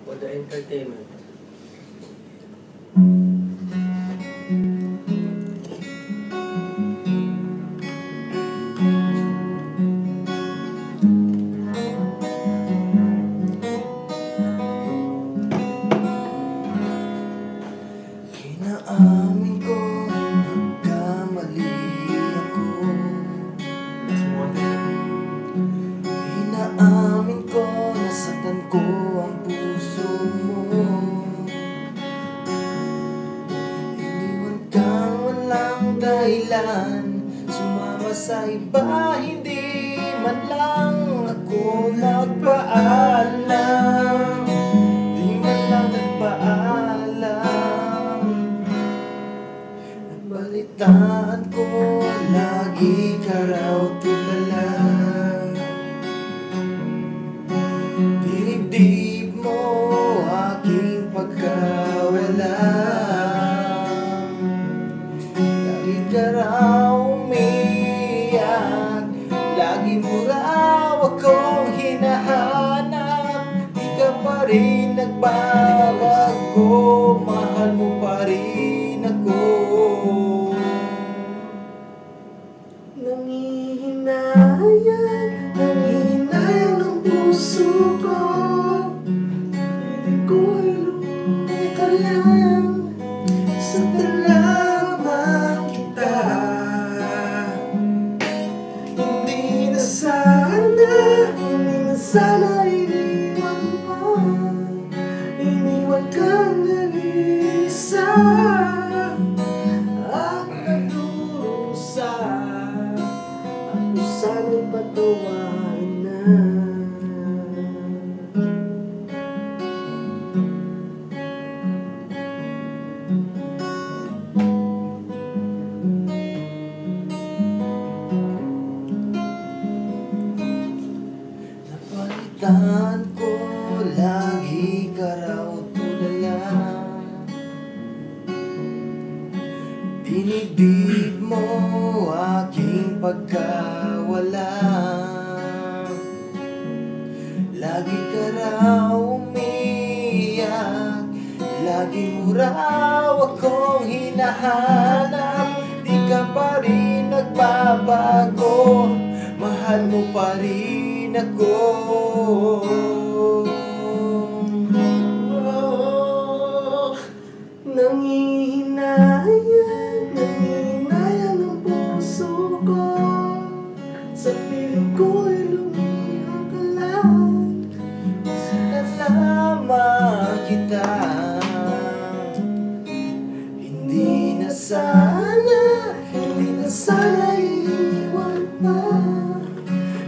for the entertainment. Inaamin ko, nagkamali ako. Inaamin ko, nasaktan ko ang puso mo. Iniwan kang walang dahilan, sumama sa iba, hindi man lang ako nagpaalam. Di man lang nagpaalam. Balitaan ko, lagi ka raw tulala. Dinibdib mo aking pagkawala. Lagi ka raw umiyak, lagi mo raw akong hinahanap. Di ka pa rin nagbabago, mahal mo pa rin ako. Nangihinayang ang puso ko. Piling ko'y lumay ka lang, saktan lamang kita. Hindi na sana iniwan mo. Iniwan kang nag-iisa at nagdurusa. Ako sana'y patawarin na. Napalitan ko, lagi ka raw tulala. Dinibdib mo aking pagkawala. Lagi ka raw umiyak, lagi mo raw akong hinahanap. Di ka pa rin nagbabago, mahal mo pa rin ako. Nangihinayang ang puso ko. Sa piling ko'y lumiyak ka lang, saktan lamang kita. Hindi na sana iiwan pa.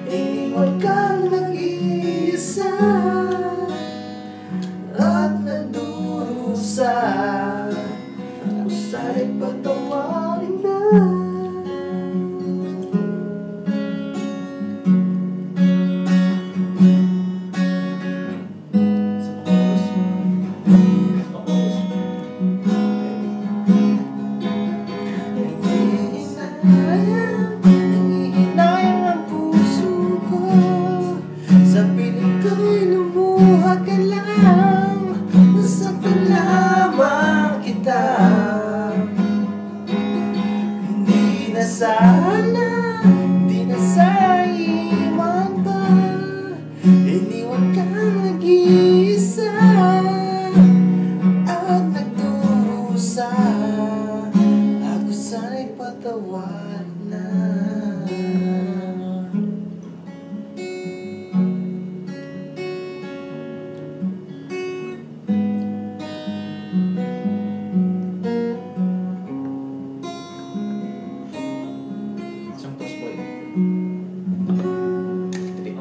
Iniwan kang nag-iisa at nagdurusa. Ako sana'y patawarin na. Nangihinayang ang puso ko. Sa piling ko'y lumuha ka lang, nasaktan lamang kita. Hindi na sana iwan pa. Iniwan kang nag-iisa at nagdurusa. Ako sana'y patawarin na.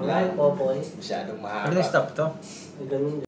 Alright, Popoy. Masyadong mahaba. Pwede na stop to? Ganun